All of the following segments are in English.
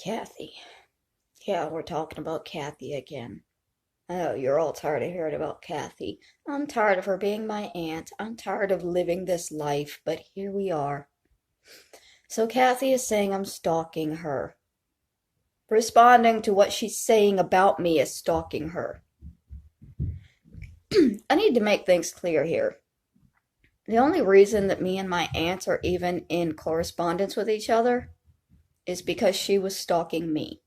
Kathy. Yeah, we're talking about Kathy again. Oh, you're all tired of hearing about Kathy. I'm tired of her being my aunt. I'm tired of living this life, but here we are. So Kathy is saying I'm stalking her. Responding to what she's saying about me as stalking her. I need to make things clear here. The only reason that me and my aunt are even in correspondence with each other is because she was stalking me.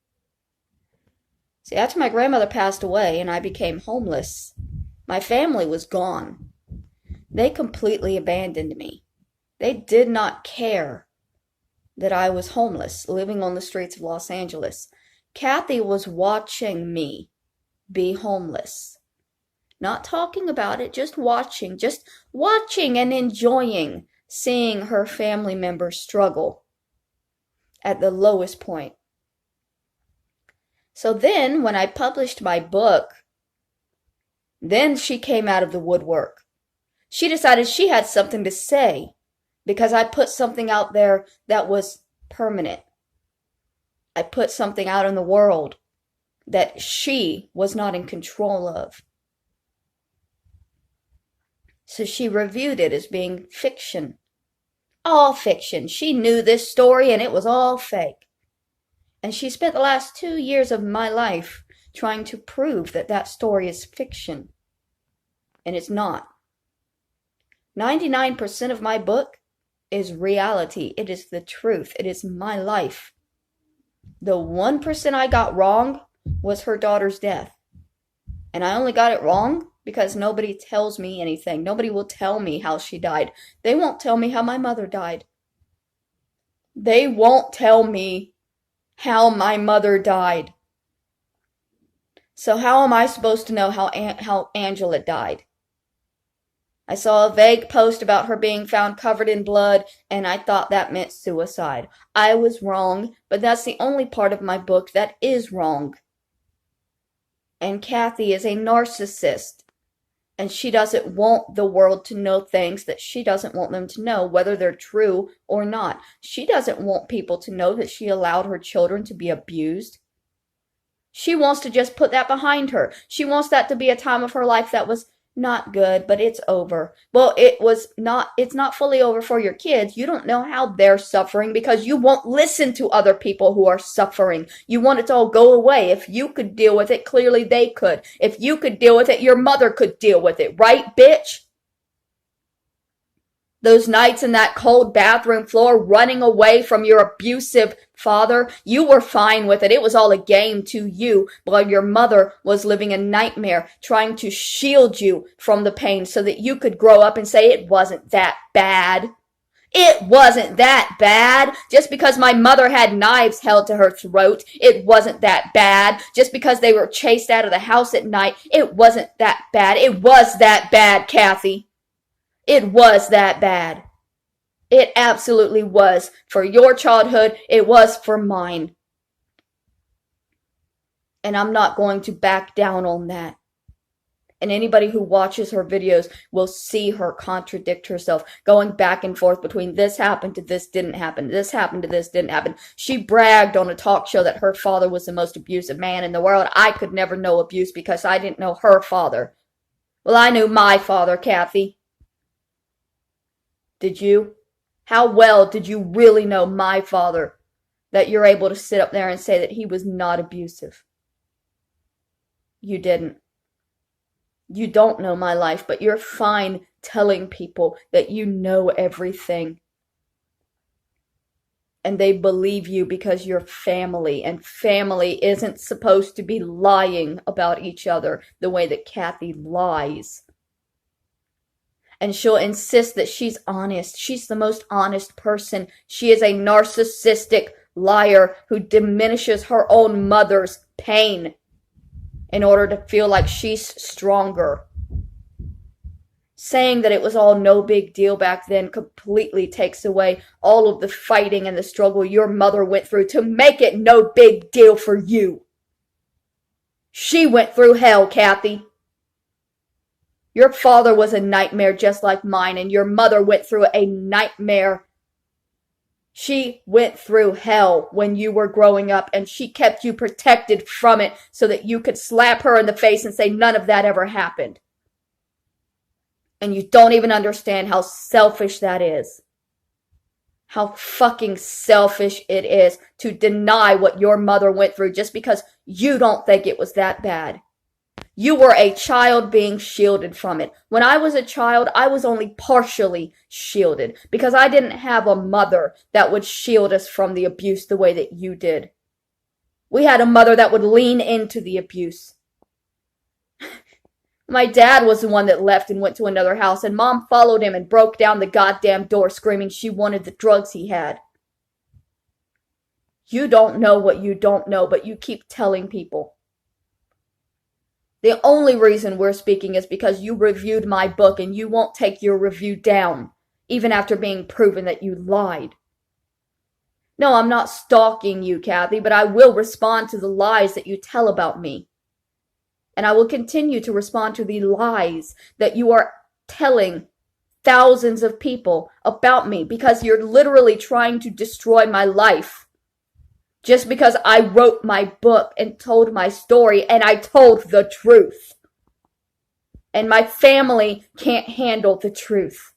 See, after my grandmother passed away and I became homeless, my family was gone. They completely abandoned me. They did not care that I was homeless, living on the streets of Los Angeles. Kathy was watching me be homeless. Not talking about it, just watching and enjoying seeing her family members struggle at the lowest point. So then, when I published my book, then she came out of the woodwork. She decided she had something to say because I put something out there that was permanent. I put something out in the world that she was not in control of. So she reviewed it as being fiction. All fiction. She knew this story and it was all fake. And she spent the last 2 years of my life trying to prove that that story is fiction. And it's not. 99% of my book is reality. It is the truth. It is my life. The 1% I got wrong was her daughter's death. And I only got it wrong because nobody tells me anything. Nobody will tell me how she died. They won't tell me how my mother died. They won't tell me how my mother died. So how am I supposed to know how Angela died? I saw a vague post about her being found covered in blood, and I thought that meant suicide. I was wrong, but that's the only part of my book that is wrong. And Kathy is a narcissist, and she doesn't want the world to know things that she doesn't want them to know, whether they're true or not. She doesn't want people to know that she allowed her children to be abused. She wants to just put that behind her. She wants that to be a time of her life that was not good, but it's over. Well, it's not fully over for your kids. You don't know how they're suffering because you won't listen to other people who are suffering. You want it to all go away. If you could deal with it, clearly they could. If you could deal with it, your mother could deal with it, right, bitch? Those nights in that cold bathroom floor running away from your abusive father, you were fine with it. It was all a game to you, while your mother was living a nightmare, trying to shield you from the pain so that you could grow up and say it wasn't that bad. It wasn't that bad. Just because my mother had knives held to her throat, it wasn't that bad. Just because they were chased out of the house at night, it wasn't that bad. It was that bad, Kathy. It was that bad. It absolutely was. For your childhood, it was for mine. And I'm not going to back down on that. And anybody who watches her videos will see her contradict herself, going back and forth between this happened to this didn't happen, this happened to this didn't happen. She bragged on a talk show that her father was the most abusive man in the world. I could never know abuse because I didn't know her father. Well, I knew my father, Kathy. Did you? How well did you really know my father that you're able to sit up there and say that he was not abusive? You didn't. You don't know my life, but you're fine telling people that you know everything. And they believe you because you're family, and family isn't supposed to be lying about each other the way that Kathy lies. And she'll insist that she's honest. She's the most honest person. She is a narcissistic liar who diminishes her own mother's pain in order to feel like she's stronger. Saying that it was all no big deal back then completely takes away all of the fighting and the struggle your mother went through to make it no big deal for you. She went through hell, Kathy. Your father was a nightmare just like mine, and your mother went through a nightmare She went through hell when you were growing up, and she kept you protected from it so that you could slap her in the face and say none of that ever happened. And you don't even understand how selfish that is. How fucking selfish it is to deny what your mother went through just because you don't think it was that bad. You were a child being shielded from it. When I was a child, I was only partially shielded because I didn't have a mother that would shield us from the abuse the way that you did. We had a mother that would lean into the abuse. My dad was the one that left and went to another house, and Mom followed him and broke down the goddamn door screaming she wanted the drugs he had. You don't know what you don't know, but you keep telling people. The only reason we're speaking is because you reviewed my book and you won't take your review down, even after being proven that you lied. No, I'm not stalking you, Kathy, but I will respond to the lies that you tell about me. And I will continue to respond to the lies that you are telling thousands of people about me because you're literally trying to destroy my life. Just because I wrote my book and told my story, and I told the truth. And my family can't handle the truth.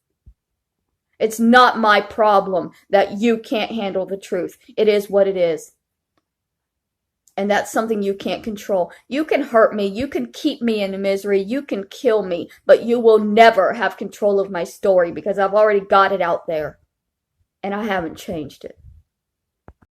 It's not my problem that you can't handle the truth. It is what it is. And that's something you can't control. You can hurt me, you can keep me in misery, you can kill me, but you will never have control of my story because I've already got it out there. And I haven't changed it.